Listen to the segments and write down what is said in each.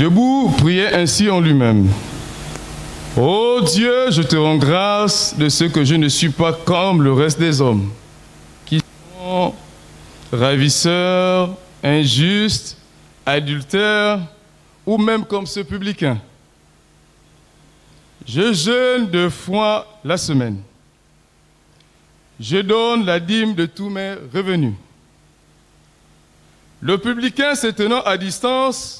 Debout, priait ainsi en lui-même. Ô Dieu, je te rends grâce de ce que je ne suis pas comme le reste des hommes, qui sont ravisseurs, injustes, adultères, ou même comme ce publicain. Je jeûne 2 fois la semaine. Je donne la dîme de tous mes revenus. Le publicain, se tenant à distance,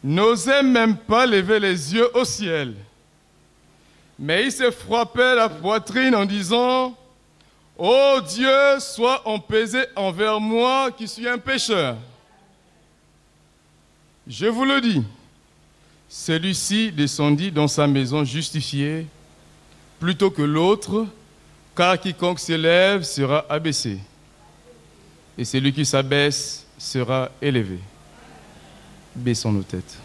n'osait même pas lever les yeux au ciel. Mais il se frappait la poitrine en disant « Ô Dieu, sois apaisé envers moi qui suis un pécheur. » Je vous le dis, celui-ci descendit dans sa maison justifié plutôt que l'autre, car quiconque s'élève sera abaissé, et celui qui s'abaisse sera élevé. Baissons nos têtes.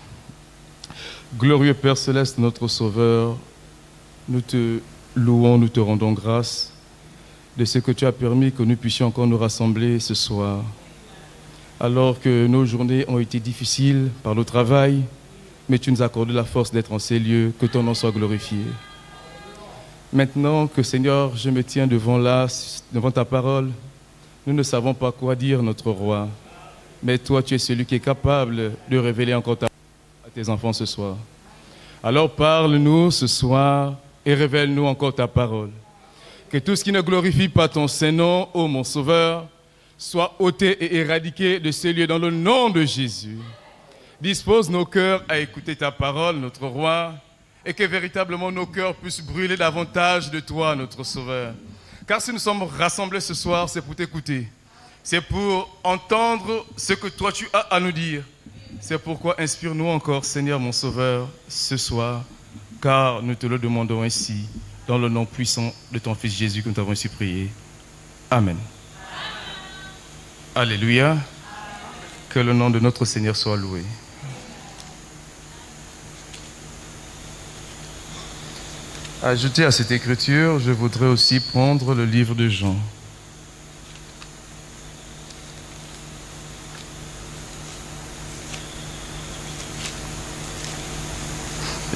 Glorieux Père Céleste, notre Sauveur, nous te louons, nous te rendons grâce de ce que tu as permis que nous puissions encore nous rassembler ce soir. Alors que nos journées ont été difficiles par le travail, mais tu nous as accordé la force d'être en ces lieux, que ton nom soit glorifié. Maintenant que, Seigneur, je me tiens devant ta parole, nous ne savons pas quoi dire, notre roi, mais toi, tu es celui qui est capable de révéler encore ta parole à tes enfants ce soir. Alors parle-nous ce soir et révèle-nous encore ta parole. Que tout ce qui ne glorifie pas ton Saint-Nom, ô mon Sauveur, soit ôté et éradiqué de ces lieux dans le nom de Jésus. Dispose nos cœurs à écouter ta parole, notre roi, et que véritablement nos cœurs puissent brûler davantage de toi, notre Sauveur. Car si nous sommes rassemblés ce soir, c'est pour t'écouter. C'est pour entendre ce que toi tu as à nous dire. C'est pourquoi inspire-nous encore, Seigneur mon Sauveur, ce soir, car nous te le demandons ainsi, dans le nom puissant de ton Fils Jésus que nous t'avons ainsi prié. Amen. Alléluia. Que le nom de notre Seigneur soit loué. Ajouté à cette écriture, je voudrais aussi prendre le livre de Jean.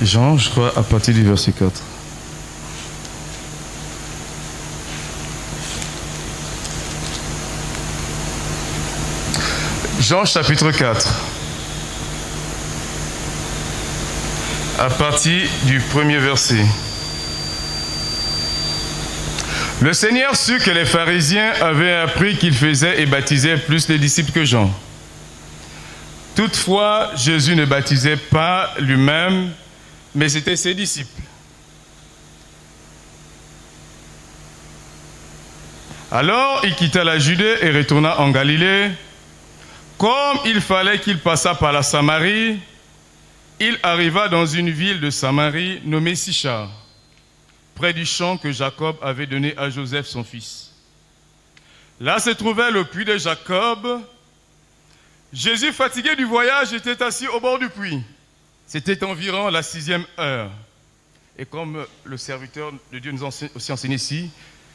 Jean, je crois, à partir du verset 4. Jean chapitre 4. À partir du premier verset. Le Seigneur sut que les pharisiens avaient appris qu'il faisait et baptisait plus les disciples que Jean. Toutefois, Jésus ne baptisait pas lui-même, mais c'était ses disciples. Alors, il quitta la Judée et retourna en Galilée. Comme il fallait qu'il passât par la Samarie, il arriva dans une ville de Samarie nommée Sichar, près du champ que Jacob avait donné à Joseph son fils. Là se trouvait le puits de Jacob. Jésus, fatigué du voyage, était assis au bord du puits. C'était environ la 6e heure. Et comme le serviteur de Dieu nous a aussi enseigné ici,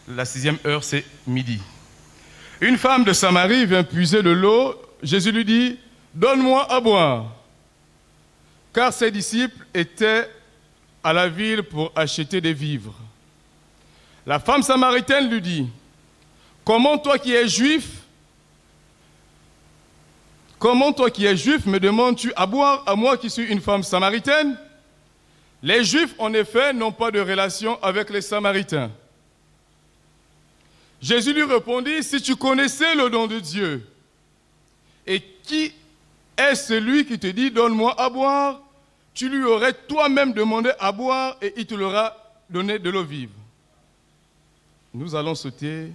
la 6e heure, c'est midi. Une femme de Samarie vint puiser de l'eau. Jésus lui dit, « Donne-moi à boire. » Car ses disciples étaient à la ville pour acheter des vivres. La femme samaritaine lui dit, « Comment toi qui es juif, me demandes-tu à boire à moi qui suis une femme samaritaine? Les Juifs, en effet, n'ont pas de relation avec les Samaritains. » Jésus lui répondit, « Si tu connaissais le don de Dieu, et qui est celui qui te dit, donne-moi à boire, tu lui aurais toi-même demandé à boire et il te l'aura donné de l'eau vive. » Nous allons sauter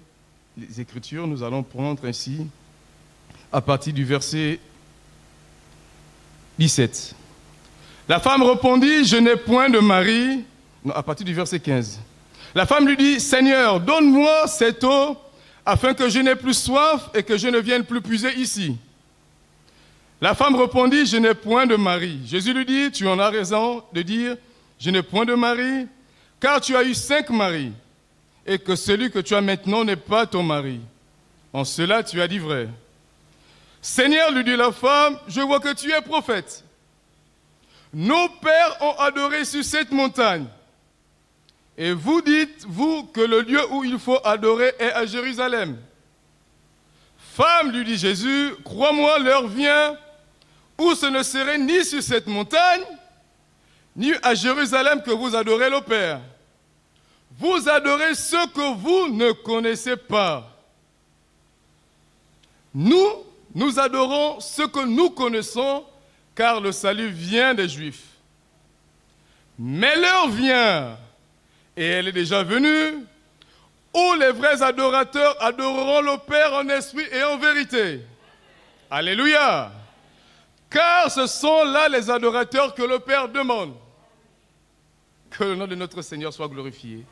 les Écritures, nous allons prendre ainsi à partir du verset 17. La femme répondit, « Je n'ai point de mari. » Non, à partir du verset 15. La femme lui dit, « Seigneur, donne-moi cette eau afin que je n'ai plus soif et que je ne vienne plus puiser ici. » La femme répondit, « Je n'ai point de mari. » Jésus lui dit, « Tu en as raison de dire, je n'ai point de mari, car tu as eu 5 maris, et que celui que tu as maintenant n'est pas ton mari. En cela, tu as dit vrai. » « Seigneur, lui dit la femme, je vois que tu es prophète. nos pères ont adoré sur cette montagne. Et vous dites, vous, que le lieu où il faut adorer est à Jérusalem. Femme, lui dit Jésus, crois-moi, l'heure vient où ce ne serait ni sur cette montagne, ni à Jérusalem que vous adorez le Père. Vous adorez ce que vous ne connaissez pas. Nous adorons ce que nous connaissons, car le salut vient des Juifs. Mais l'heure vient, et elle est déjà venue, où les vrais adorateurs adoreront le Père en esprit et en vérité. Alléluia! Car ce sont là les adorateurs que le Père demande. Que le nom de notre Seigneur soit glorifié.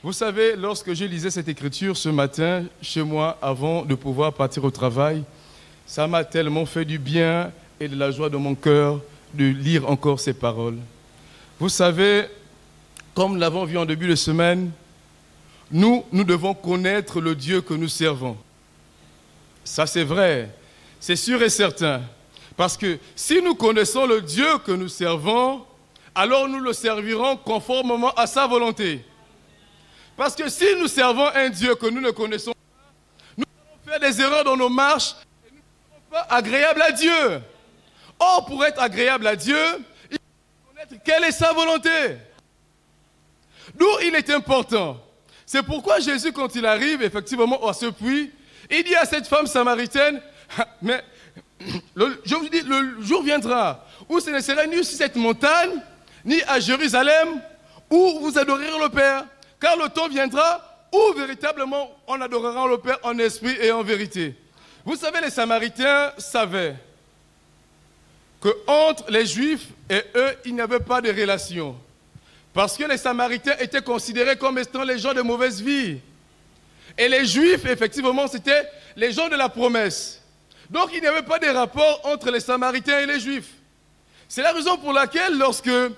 Vous savez, lorsque je lisais cette écriture ce matin, chez moi, avant de pouvoir partir au travail, ça m'a tellement fait du bien et de la joie de mon cœur de lire encore ces paroles. Vous savez, comme nous l'avons vu en début de semaine, nous devons connaître le Dieu que nous servons. Ça, c'est vrai, c'est sûr et certain. Parce que si nous connaissons le Dieu que nous servons, alors nous le servirons conformément à sa volonté. Parce que si nous servons un Dieu que nous ne connaissons pas, nous allons faire des erreurs dans nos marches et nous ne serons pas agréables à Dieu. Or, pour être agréable à Dieu, il faut connaître quelle est sa volonté. D'où il est important. C'est pourquoi Jésus, quand il arrive effectivement à ce puits, il dit à cette femme samaritaine, mais je vous dis, le jour viendra où ce ne sera ni sur cette montagne, ni à Jérusalem, où vous adorerez le Père. Car le temps viendra où véritablement on adorera le Père en esprit et en vérité. Vous savez, les Samaritains savaient qu'entre les Juifs et eux, il n'y avait pas de relation. Parce que les Samaritains étaient considérés comme étant les gens de mauvaise vie. Et les Juifs, effectivement, c'était les gens de la promesse. Donc, il n'y avait pas de rapport entre les Samaritains et les Juifs. C'est la raison pour laquelle, lorsque les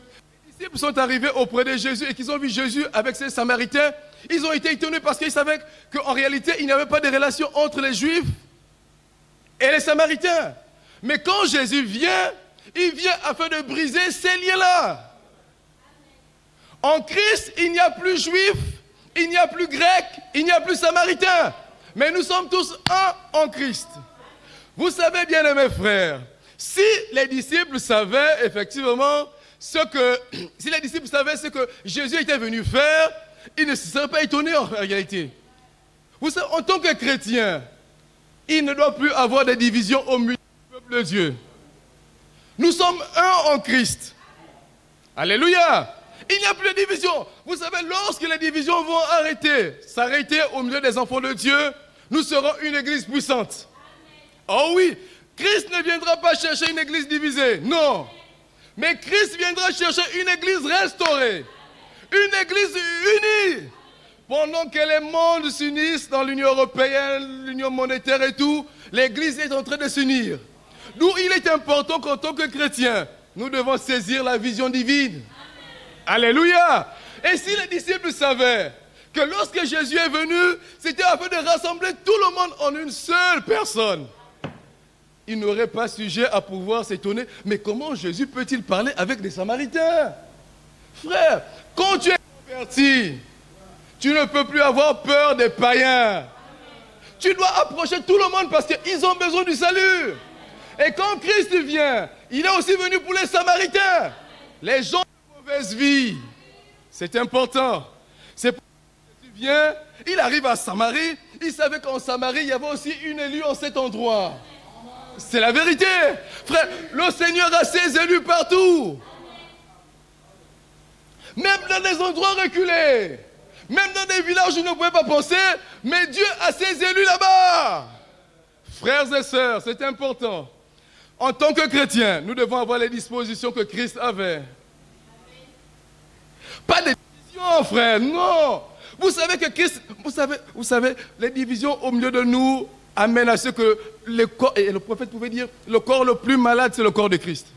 disciples sont arrivés auprès de Jésus et qu'ils ont vu Jésus avec ces Samaritains, ils ont été étonnés parce qu'ils savaient qu'en réalité, il n'y avait pas de relation entre les Juifs et les Samaritains. Mais quand Jésus vient, il vient afin de briser ces liens-là. En Christ, il n'y a plus juif, il n'y a plus grec, il n'y a plus samaritain. Mais nous sommes tous un en Christ. Vous savez bien, mes frères, si les disciples savaient effectivement ce que Jésus était venu faire, ils ne se seraient pas étonnés en réalité. Vous savez, en tant que chrétien, il ne doit plus avoir de division au milieu du peuple de Dieu. Nous sommes un en Christ. Alléluia. Il n'y a plus de division. Vous savez, lorsque les divisions vont s'arrêter au milieu des enfants de Dieu, nous serons une église puissante. Oh oui, Christ ne viendra pas chercher une église divisée, non. Mais Christ viendra chercher une église restaurée, une église unie. Pendant que les mondes s'unissent dans l'Union européenne, l'Union monétaire et tout, l'église est en train de s'unir. D'où il est important qu'en tant que chrétiens, nous devons saisir la vision divine. Alléluia! Et si les disciples savaient que lorsque Jésus est venu, c'était afin de rassembler tout le monde en une seule personne, ils n'auraient pas sujet à pouvoir s'étonner. Mais comment Jésus peut-il parler avec des Samaritains? Frère, quand tu es converti, tu ne peux plus avoir peur des païens. Tu dois approcher tout le monde parce qu'ils ont besoin du salut. Et quand Christ vient, il est aussi venu pour les Samaritains. Les gens mauvaise vie, c'est important. C'est pour ça que Jésus vient, il arrive à Samarie, il savait qu'en Samarie, il y avait aussi une élue en cet endroit. C'est la vérité. Frère, le Seigneur a ses élus partout. Même dans des endroits reculés, même dans des villages où on ne pouvait pas penser, mais Dieu a ses élus là-bas. Frères et sœurs, c'est important. En tant que chrétiens, nous devons avoir les dispositions que Christ avait. Pas de division, frère, non. Vous savez que Christ, vous savez, les divisions au milieu de nous amènent à ce que le corps, et le prophète pouvait dire, le corps le plus malade, c'est le corps de Christ.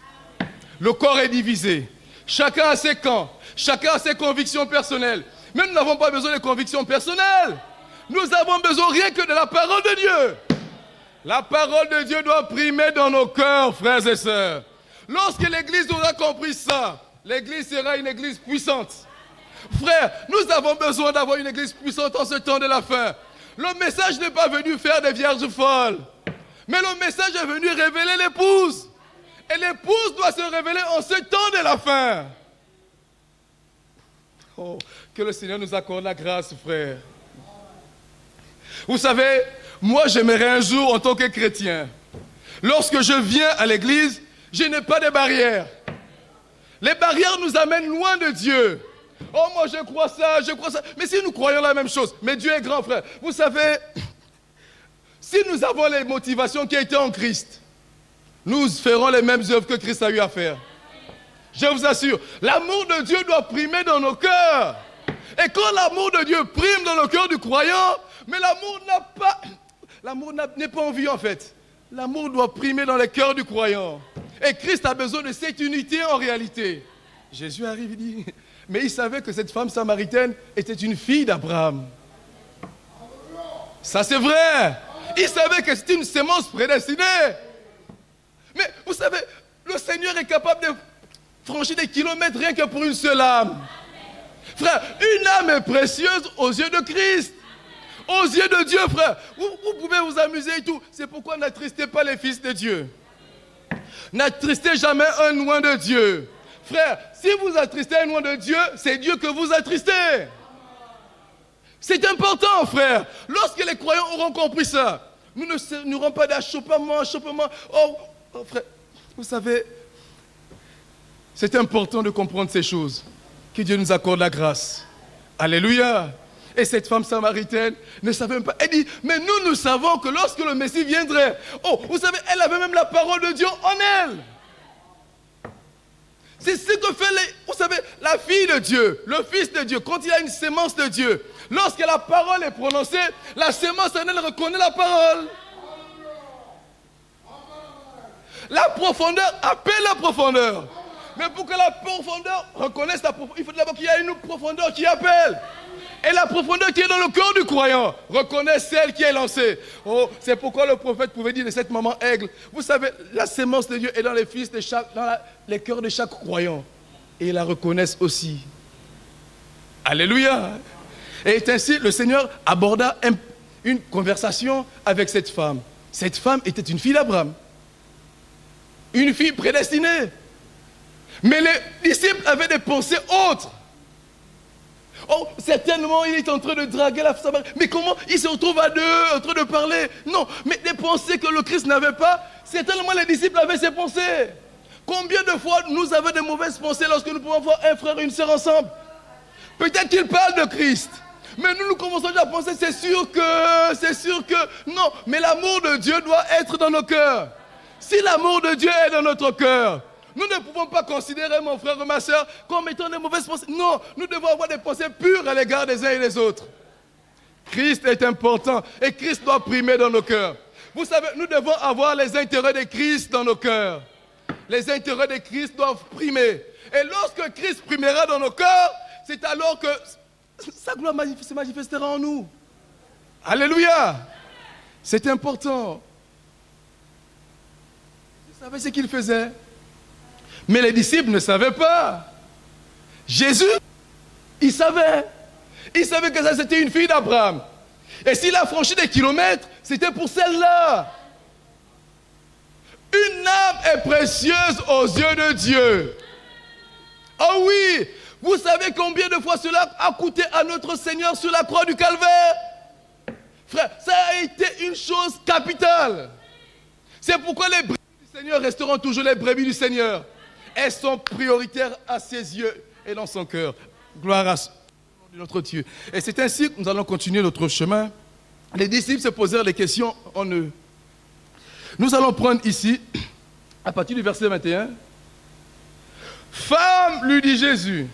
Le corps est divisé. Chacun a ses camps, chacun a ses convictions personnelles. Mais nous n'avons pas besoin de convictions personnelles. Nous avons besoin rien que de la parole de Dieu. La parole de Dieu doit primer dans nos cœurs, frères et sœurs. Lorsque l'Église aura compris ça, l'Église sera une Église puissante. Frère, nous avons besoin d'avoir une Église puissante en ce temps de la fin. Le message n'est pas venu faire des vierges folles, mais le message est venu révéler l'épouse. Et l'épouse doit se révéler en ce temps de la fin. Oh, que le Seigneur nous accorde la grâce, frère. Vous savez, moi j'aimerais un jour, en tant que chrétien, lorsque je viens à l'église, je n'ai pas de barrières. Les barrières nous amènent loin de Dieu. Oh, moi je crois ça, je crois ça. Mais si nous croyons la même chose, mais Dieu est grand, frère. Vous savez, si nous avons les motivations qui étaient en Christ, nous ferons les mêmes œuvres que Christ a eu à faire. Je vous assure, l'amour de Dieu doit primer dans nos cœurs. Et quand l'amour de Dieu prime dans le cœur du croyant, mais l'amour n'est pas en vie en fait. L'amour doit primer dans les cœurs du croyant. Et Christ a besoin de cette unité en réalité. Jésus arrive et dit, mais il savait que cette femme samaritaine était une fille d'Abraham. Ça c'est vrai. Il savait que c'était une sémence prédestinée. Mais vous savez, le Seigneur est capable de franchir des kilomètres rien que pour une seule âme. Frère, une âme est précieuse aux yeux de Christ. Aux yeux de Dieu, frère. Vous pouvez vous amuser et tout. C'est pourquoi n'attristez pas les fils de Dieu. N'attristez jamais un loin de Dieu. Frère, si vous attristez un loin de Dieu, c'est Dieu que vous attristez. C'est important, frère. Lorsque les croyants auront compris ça, nous n'aurons pas d'achoppement. Oh, frère, vous savez, c'est important de comprendre ces choses. Que Dieu nous accorde la grâce. Alléluia. Et cette femme samaritaine ne savait même pas. Elle dit, mais nous savons que lorsque le Messie viendrait, oh, vous savez, elle avait même la parole de Dieu en elle. C'est ce que fait, vous savez, la fille de Dieu, le fils de Dieu, quand il y a une sémence de Dieu, lorsque la parole est prononcée, la sémence en elle reconnaît la parole. La profondeur appelle la profondeur. Mais pour que la profondeur reconnaisse la profondeur, il faut d'abord qu'il y ait une profondeur qui appelle. Et la profondeur qui est dans le cœur du croyant reconnaît celle qui est lancée. Oh, c'est pourquoi le prophète pouvait dire de cette maman aigle, vous savez, la sémence de Dieu est dans les fils de les cœurs de chaque croyant. Et ils la reconnaissent aussi. Alléluia. Et ainsi, le Seigneur aborda une conversation avec cette femme. Cette femme était une fille d'Abraham. Une fille prédestinée. Mais les disciples avaient des pensées autres. Oh, certainement, il est en train de draguer la femme. Mais comment il se retrouve à deux, en train de parler? Non, mais des pensées que le Christ n'avait pas, certainement les disciples avaient ces pensées. Combien de fois nous avons de mauvaises pensées lorsque nous pouvons voir un frère et une sœur ensemble? Peut-être qu'ils parlent de Christ. Mais nous commençons déjà à penser, c'est sûr que... Non, mais l'amour de Dieu doit être dans nos cœurs. Si l'amour de Dieu est dans notre cœur, nous ne pouvons pas considérer mon frère ou ma soeur comme étant des mauvaises pensées. Non, nous devons avoir des pensées pures à l'égard des uns et des autres. Christ est important et Christ doit primer dans nos cœurs. Vous savez, nous devons avoir les intérêts de Christ dans nos cœurs. Les intérêts de Christ doivent primer. Et lorsque Christ primera dans nos cœurs, c'est alors que sa gloire se manifestera en nous. Alléluia. C'est important. Vous savez ce qu'il faisait? Mais les disciples ne savaient pas. Jésus, il savait. Il savait que ça c'était une fille d'Abraham. Et s'il a franchi des kilomètres, c'était pour celle-là. Une âme est précieuse aux yeux de Dieu. Oh oui, vous savez combien de fois cela a coûté à notre Seigneur sur la croix du Calvaire? Frère, ça a été une chose capitale. C'est pourquoi les brebis du Seigneur resteront toujours les brebis du Seigneur. Elles sont prioritaires à ses yeux et dans son cœur. Gloire à notre Dieu. Et c'est ainsi que nous allons continuer notre chemin. Les disciples se posèrent des questions en eux. Nous allons prendre ici, à partir du verset 21. Femme, lui dit Jésus,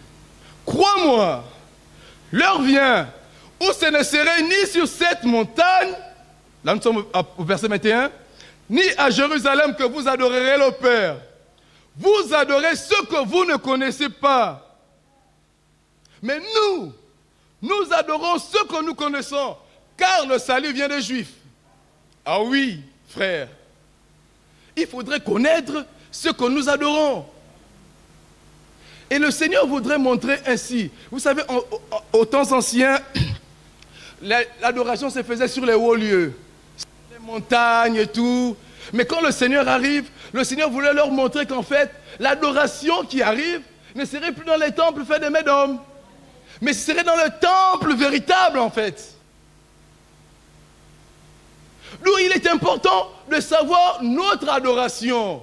crois-moi, l'heure vient où ce ne serait ni sur cette montagne, là nous sommes au verset 21, ni à Jérusalem que vous adorerez le Père. Vous adorez ce que vous ne connaissez pas. Mais nous adorons ce que nous connaissons, car le salut vient des Juifs. Ah oui, frère, il faudrait connaître ce que nous adorons. Et le Seigneur voudrait montrer ainsi. Vous savez, aux temps anciens, l'adoration se faisait sur les hauts lieux, sur les montagnes et tout. Mais quand le Seigneur arrive, le Seigneur voulait leur montrer qu'en fait, l'adoration qui arrive ne serait plus dans les temples faits des mains d'hommes, mais ce serait dans le temple véritable en fait. D'où il est important de savoir notre adoration.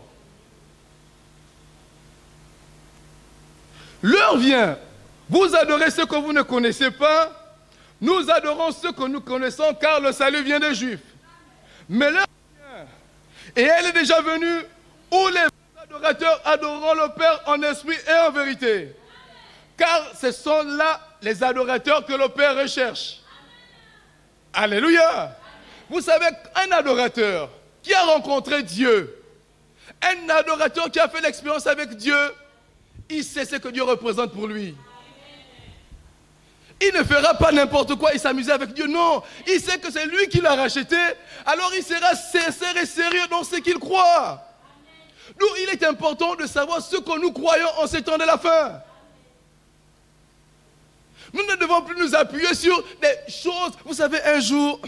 L'heure vient, vous adorez ce que vous ne connaissez pas, nous adorons ce que nous connaissons car le salut vient des Juifs. Mais l'heure vient, et elle est déjà venue, où les adorateurs adoreront le Père en esprit et en vérité. Car ce sont là les adorateurs que le Père recherche. Alléluia. Vous savez, un adorateur qui a rencontré Dieu, un adorateur qui a fait l'expérience avec Dieu, il sait ce que Dieu représente pour lui. Il ne fera pas n'importe quoi et s'amuser avec Dieu. Non, il sait que c'est lui qui l'a racheté. Alors il sera sincère et sérieux dans ce qu'il croit. D'où il est important de savoir ce que nous croyons en ces temps de la fin. Nous ne devons plus nous appuyer sur des choses. Vous savez, un jour,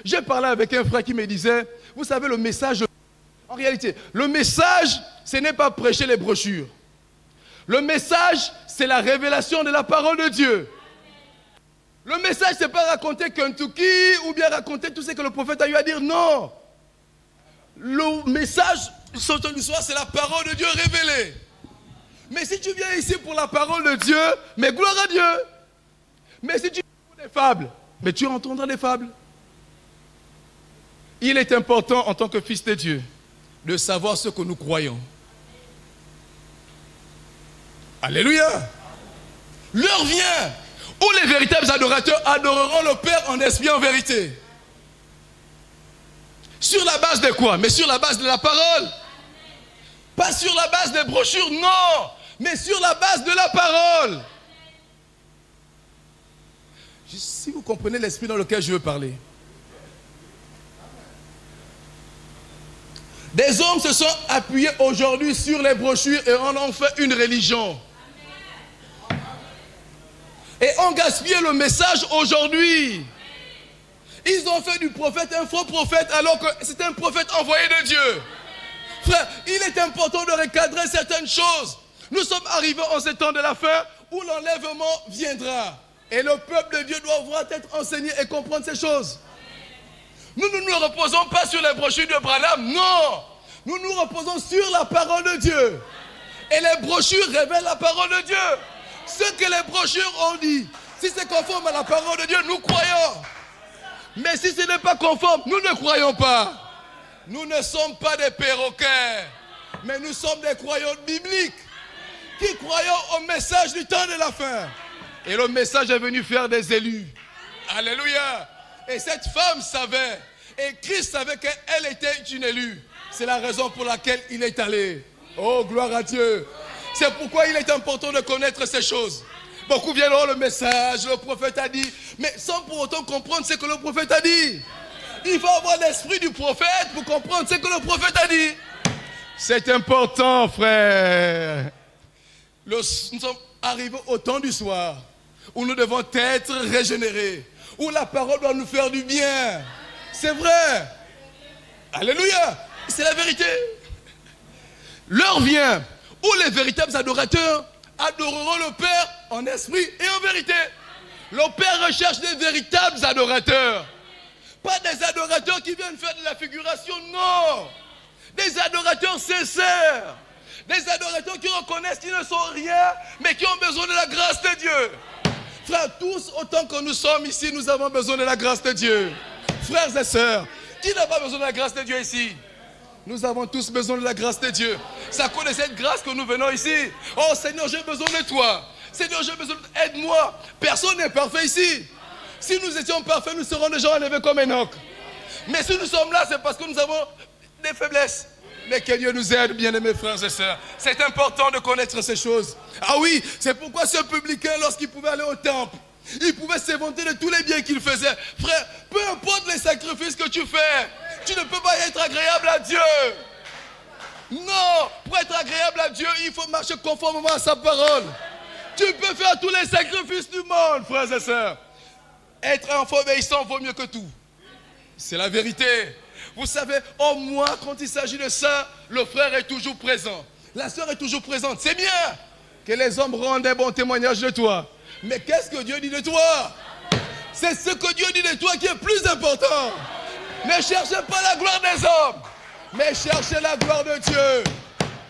j'ai parlé avec un frère qui me disait, vous savez, le message, en réalité, le message, ce n'est pas prêcher les brochures. Le message, c'est la révélation de la parole de Dieu. Le message, ce n'est pas raconter Kentucky ou bien raconter tout ce que le prophète a eu à dire. Non. Le message, surtout du soir, c'est la parole de Dieu révélée. Mais si tu viens ici pour la parole de Dieu, mais gloire à Dieu. Mais si tu viens pour des fables, mais tu entendras des fables. Il est important en tant que fils de Dieu de savoir ce que nous croyons. Alléluia. L'heure vient où les véritables adorateurs adoreront le Père en esprit et en vérité. Sur la base de quoi? Mais sur la base de la parole. Pas sur la base des brochures, non. Mais sur la base de la parole. Si vous comprenez l'esprit dans lequel je veux parler. Des hommes se sont appuyés aujourd'hui sur les brochures et en ont fait une religion. Et ont gaspillé le message aujourd'hui. Ils ont fait du prophète un faux prophète alors que c'est un prophète envoyé de Dieu. Frère, il est important de recadrer certaines choses. Nous sommes arrivés en ce temps de la fin où l'enlèvement viendra. Et le peuple de Dieu doit voir être enseigné et comprendre ces choses. Nous ne nous reposons pas sur les brochures de Branham, non. Nous nous reposons sur la parole de Dieu. Et les brochures révèlent la parole de Dieu. Ce que les brochures ont dit, si c'est conforme à la parole de Dieu, nous croyons. Mais si ce n'est pas conforme, nous ne croyons pas. Nous ne sommes pas des perroquets, mais nous sommes des croyants bibliques qui croyons au message du temps de la fin. Et le message est venu faire des élus. Alléluia. Et cette femme savait, et Christ savait qu'elle était une élue. C'est la raison pour laquelle il est allé. Oh, gloire à Dieu. C'est pourquoi il est important de connaître ces choses. Beaucoup viennent, oh, le message, le prophète a dit, mais sans pour autant comprendre ce que le prophète a dit. Il faut avoir l'esprit du prophète pour comprendre ce que le prophète a dit. C'est important, frère. Nous sommes arrivés au temps du soir où nous devons être régénérés, où la parole doit nous faire du bien. C'est vrai. Alléluia. C'est la vérité. L'heure vient où les véritables adorateurs adoreront le Père en esprit et en vérité. Le Père recherche des véritables adorateurs. Pas des adorateurs qui viennent faire de la figuration, non. Des adorateurs sincères. Des adorateurs qui reconnaissent qu'ils ne sont rien, mais qui ont besoin de la grâce de Dieu. Frères, tous autant que nous sommes ici, nous avons besoin de la grâce de Dieu. Frères et sœurs, qui n'a pas besoin de la grâce de Dieu ici? Nous avons tous besoin de la grâce de Dieu. C'est à cause de cette grâce que nous venons ici. Oh Seigneur, j'ai besoin de toi. Seigneur, j'ai besoin aide-moi. Personne n'est parfait ici. Si nous étions parfaits, nous serons déjà enlevés comme Enoch. Mais si nous sommes là, c'est parce que nous avons des faiblesses. Mais que Dieu nous aide, bien-aimés frères et sœurs. C'est important de connaître ces choses. Ah oui, c'est pourquoi ce publicain, lorsqu'il pouvait aller au temple, il pouvait s'éventer de tous les biens qu'il faisait. Frère, peu importe les sacrifices que tu fais, tu ne peux pas être agréable à Dieu. Non, pour être agréable à Dieu, il faut marcher conformément à sa parole. Tu peux faire tous les sacrifices du monde, frères et sœurs. Être un enfant obéissant vaut mieux que tout. C'est la vérité. Vous savez, au moins quand il s'agit de ça, le frère est toujours présent. La sœur est toujours présente. C'est bien que les hommes rendent un bon témoignage de toi. Mais qu'est-ce que Dieu dit de toi? C'est ce que Dieu dit de toi qui est plus important. Ne cherchez pas la gloire des hommes, mais cherchez la gloire de Dieu.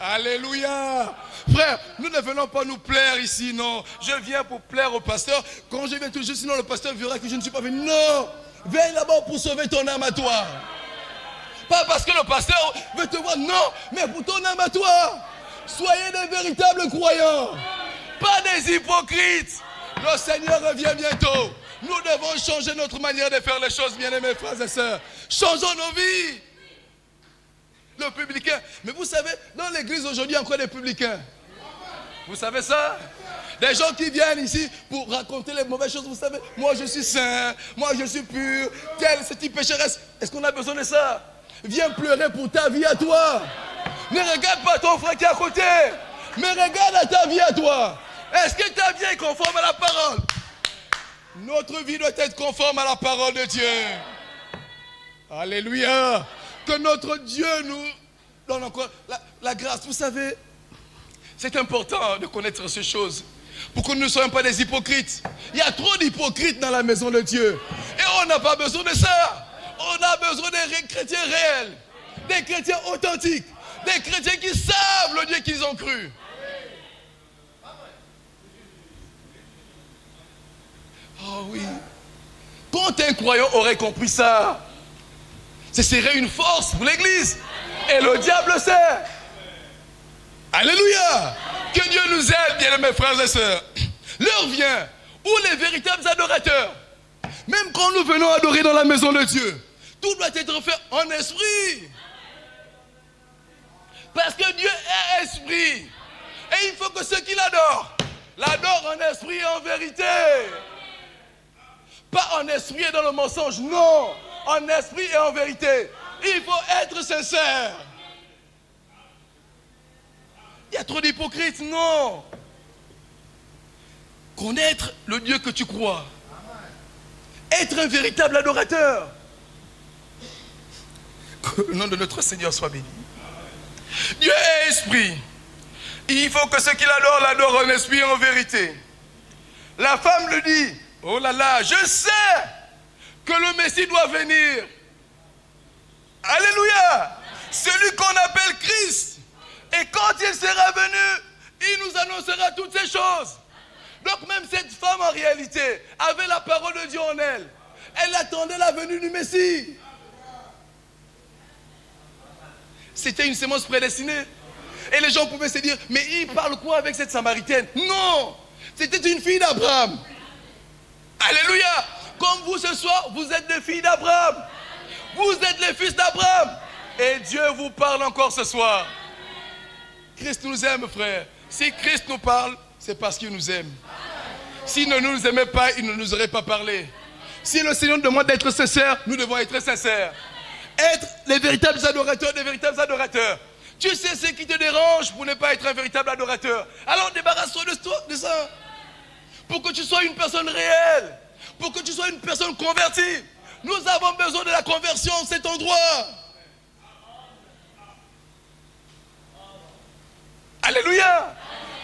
Alléluia. Frère, nous ne venons pas nous plaire ici, non. Je viens pour plaire au pasteur. Quand je viens toujours, sinon le pasteur verra que je ne suis pas venu. Non, viens là-bas pour sauver ton âme à toi. Pas parce que le pasteur veut te voir, non, mais pour ton âme à toi. Soyez des véritables croyants, pas des hypocrites. Le Seigneur revient bientôt. Nous devons changer notre manière de faire les choses, bien-aimés frères et sœurs. Changeons nos vies. Le publicain. Mais vous savez, dans l'église aujourd'hui, il y a encore des publicains. Vous savez ça? Des gens qui viennent ici pour raconter les mauvaises choses. Vous savez, moi je suis saint, moi je suis pur, tel, ce type pécheresse. Est-ce qu'on a besoin de ça? Viens pleurer pour ta vie à toi. Ne regarde pas ton frère qui est à côté, mais regarde à ta vie à toi. Est-ce que ta vie est conforme à la parole? Notre vie doit être conforme à la parole de Dieu. Alléluia. Que notre Dieu nous donne encore la grâce. Vous savez, c'est important de connaître ces choses pour que nous ne soyons pas des hypocrites. Il y a trop d'hypocrites dans la maison de Dieu. Et on n'a pas besoin de ça. On a besoin des chrétiens réels, des chrétiens authentiques, des chrétiens qui savent le Dieu qu'ils ont cru. Oh oui. Quand un croyant aurait compris ça, ce serait une force pour l'église. Et le diable le sait. Alléluia. Que Dieu nous aide, bien mes frères et sœurs. L'heure vient où les véritables adorateurs, même quand nous venons adorer dans la maison de Dieu, tout doit être fait en esprit. Parce que Dieu est esprit. Et il faut que ceux qui l'adorent en esprit et en vérité. Pas en esprit et dans le mensonge, non. En esprit et en vérité. Il faut être sincère. Il y a trop d'hypocrites, non. Connaître le Dieu que tu crois. Être un véritable adorateur. Que le nom de notre Seigneur soit béni. Dieu est esprit. Il faut que ceux qui l'adorent en esprit et en vérité. La femme le dit. Oh là là, je sais que le Messie doit venir. Alléluia. Celui qu'on appelle Christ. Et quand il sera venu, il nous annoncera toutes ces choses. Donc même cette femme en réalité avait la parole de Dieu en elle. Elle attendait la venue du Messie. C'était une sémence prédestinée. Et les gens pouvaient se dire, mais il parle quoi avec cette Samaritaine? Non, c'était une fille d'Abraham. Alléluia. Comme vous ce soir, vous êtes des filles d'Abraham. Vous êtes les fils d'Abraham. Et Dieu vous parle encore ce soir. Christ nous aime, frère. Si Christ nous parle, c'est parce qu'il nous aime. S'il ne nous aimait pas, il ne nous aurait pas parlé. Si le Seigneur nous demande d'être sincères, nous devons être sincères. Être les véritables adorateurs, des véritables adorateurs. Tu sais ce qui te dérange pour ne pas être un véritable adorateur. Alors débarrasse-toi de ça. Pour que tu sois une personne réelle. Pour que tu sois une personne convertie. Nous avons besoin de la conversion en cet endroit. Alléluia.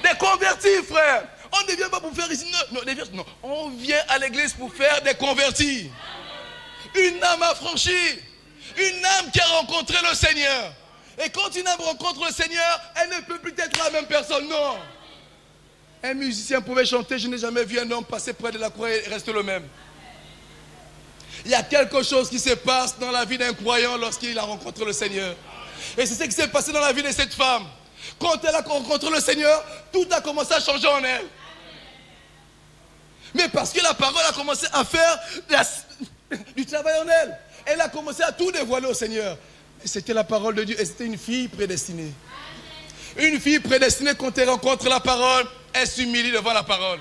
Des convertis, frère. On ne vient pas pour faire ici. Non, on vient à l'église pour faire des convertis. Une âme affranchie. Une âme qui a rencontré le Seigneur. Et quand une âme rencontre le Seigneur, elle ne peut plus être la même personne, non. Un musicien pouvait chanter, je n'ai jamais vu un homme passer près de la croix et rester le même. Il y a quelque chose qui se passe dans la vie d'un croyant lorsqu'il a rencontré le Seigneur. Et c'est ce qui s'est passé dans la vie de cette femme. Quand elle a rencontré le Seigneur, tout a commencé à changer en elle. Mais parce que la parole a commencé à faire du travail en elle. Elle a commencé à tout dévoiler au Seigneur. Et c'était la parole de Dieu. Et c'était une fille prédestinée. Une fille prédestinée, quand elle rencontre la parole, elle s'humilie devant la parole.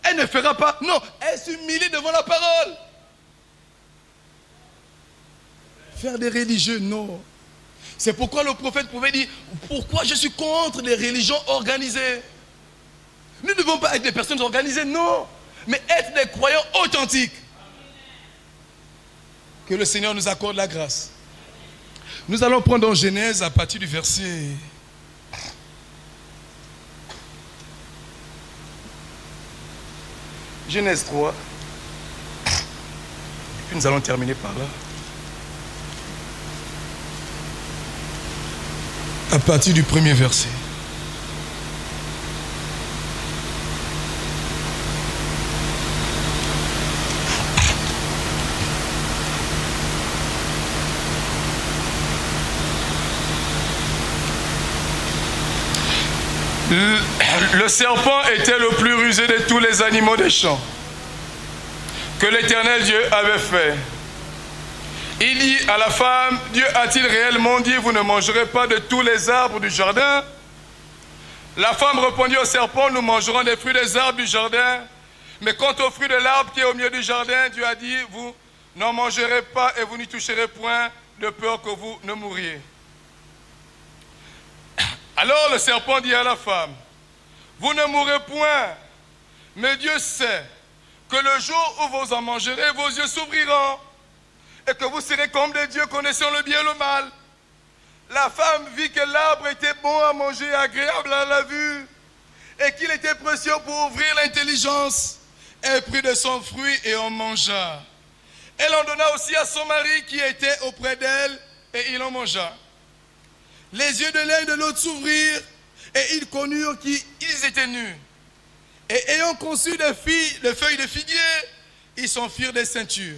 Elle ne fera pas. Non, elle s'humilie devant la parole. Faire des religieux, non. C'est pourquoi le prophète pouvait dire, pourquoi je suis contre les religions organisées. Nous ne devons pas être des personnes organisées, non, mais être des croyants authentiques. Que le Seigneur nous accorde la grâce. Nous allons prendre en Genèse à partir du verset... Genèse 3. Et puis nous allons terminer par là. À partir du premier verset. Le serpent était le plus rusé de tous les animaux des champs que l'Éternel Dieu avait fait. Il dit à la femme, Dieu a-t-il réellement dit, vous ne mangerez pas de tous les arbres du jardin? La femme répondit au serpent, nous mangerons des fruits des arbres du jardin. Mais quant aux fruits de l'arbre qui est au milieu du jardin, Dieu a dit, vous n'en mangerez pas et vous n'y toucherez point, de peur que vous ne mouriez. Alors le serpent dit à la femme, vous ne mourrez point, mais Dieu sait que le jour où vous en mangerez, vos yeux s'ouvriront et que vous serez comme des dieux connaissant le bien et le mal. La femme vit que l'arbre était bon à manger, agréable à la vue et qu'il était précieux pour ouvrir l'intelligence. Elle prit de son fruit et en mangea. Elle en donna aussi à son mari qui était auprès d'elle et il en mangea. Les yeux de l'un et de l'autre s'ouvrirent et ils connurent qu'ils étaient nus. Et ayant conçu des feuilles de figuier, ils s'en firent des ceintures.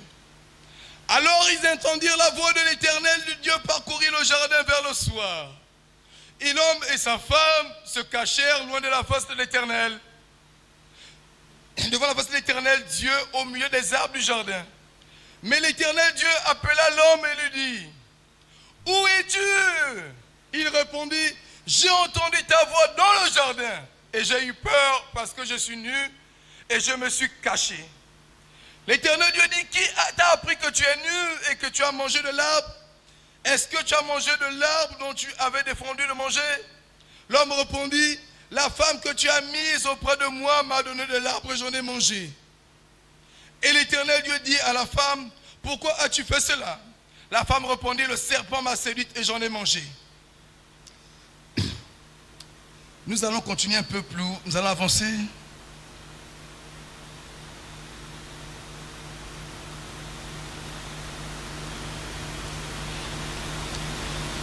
Alors ils entendirent la voix de l'Éternel du Dieu parcourir le jardin vers le soir. Et l'homme et sa femme se cachèrent loin de la face de l'Éternel, devant la face de l'Éternel Dieu au milieu des arbres du jardin. Mais l'Éternel Dieu appela l'homme et lui dit, où es-tu? Il répondit, j'ai entendu ta voix dans le jardin et j'ai eu peur parce que je suis nu et je me suis caché. L'Éternel Dieu dit, qui t'a appris que tu es nu et que tu as mangé de l'arbre? Est-ce que tu as mangé de l'arbre dont tu avais défendu de manger? L'homme répondit, la femme que tu as mise auprès de moi m'a donné de l'arbre et j'en ai mangé. Et l'Éternel Dieu dit à la femme, pourquoi as-tu fait cela? La femme répondit, le serpent m'a séduite et j'en ai mangé. Nous allons continuer un peu plus, nous allons avancer.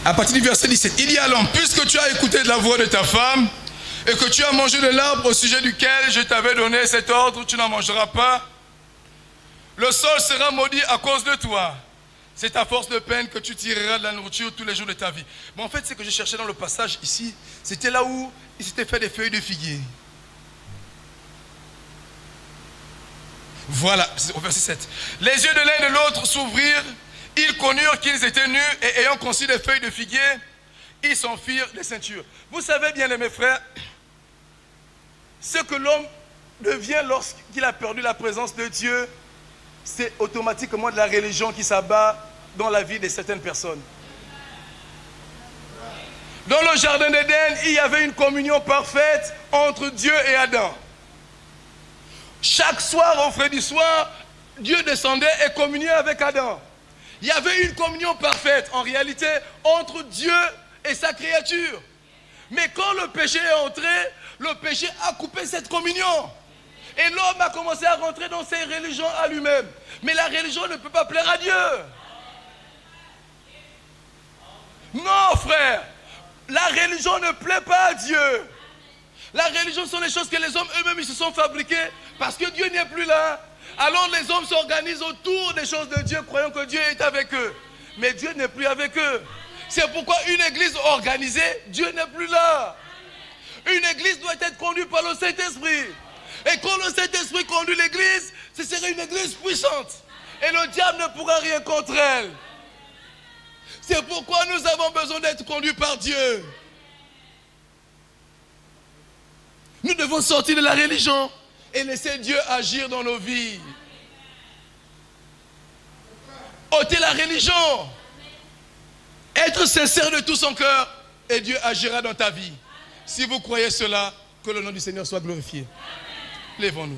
À partir du verset 17, il dit à l'homme, puisque tu as écouté la voix de ta femme et que tu as mangé de l'arbre au sujet duquel je t'avais donné cet ordre, tu n'en mangeras pas, le sol sera maudit à cause de toi. C'est à force de peine que tu tireras de la nourriture tous les jours de ta vie. Mais en fait, ce que je cherchais dans le passage ici, c'était là où il s'était fait des feuilles de figuier. Voilà, au verset 7. Les yeux de l'un et de l'autre s'ouvrirent, ils connurent qu'ils étaient nus et ayant conçu des feuilles de figuier, ils s'en firent des ceintures. Vous savez bien, mes frères, ce que l'homme devient lorsqu'il a perdu la présence de Dieu, c'est automatiquement de la religion qui s'abat dans la vie de certaines personnes. Dans le jardin d'Éden, il y avait une communion parfaite entre Dieu et Adam. Chaque soir, au frais du soir, Dieu descendait et communiait avec Adam. Il y avait une communion parfaite, en réalité, entre Dieu et sa créature. Mais quand le péché est entré, le péché a coupé cette communion. Et l'homme a commencé à rentrer dans ses religions à lui-même. Mais la religion ne peut pas plaire à Dieu. Non, frère. La religion ne plaît pas à Dieu. La religion sont les choses que les hommes eux-mêmes ils se sont fabriquées parce que Dieu n'est plus là. Alors les hommes s'organisent autour des choses de Dieu, croyant que Dieu est avec eux. Mais Dieu n'est plus avec eux. C'est pourquoi une église organisée, Dieu n'est plus là. Une église doit être conduite par le Saint-Esprit. Et quand le Saint-Esprit conduit l'église, ce serait une église puissante. Et le diable ne pourra rien contre elle. C'est pourquoi nous avons besoin d'être conduits par Dieu. Nous devons sortir de la religion et laisser Dieu agir dans nos vies. Ôtez la religion. Être sincère de tout son cœur et Dieu agira dans ta vie. Si vous croyez cela, que le nom du Seigneur soit glorifié. Lèvons-nous.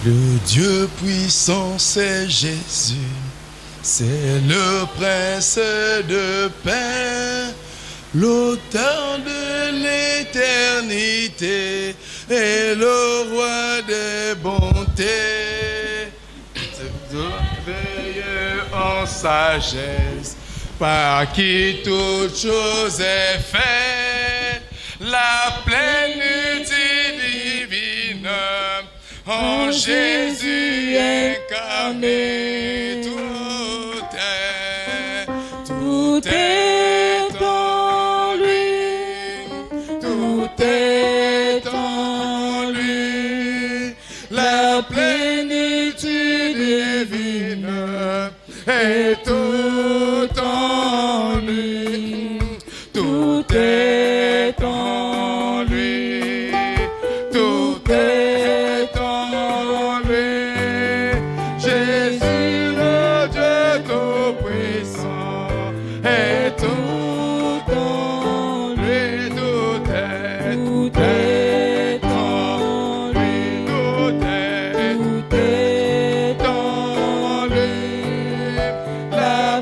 Le Dieu puissant, c'est Jésus, c'est le prince de paix, l'auteur de l'éternité et le roi des bontés. Veilleux en sagesse, par qui toute chose est faite, la plénitude divine. En Jésus incarné, tout est en lui, tout est en lui, la plénitude divine est tout en lui, tout est en lui, tout est en lui. Jésus, le Dieu tout-puissant, est tout en lui, tout est en lui, tout est en lui, la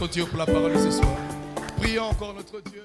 Dieu pour la parole de ce soir. Prions encore notre Dieu.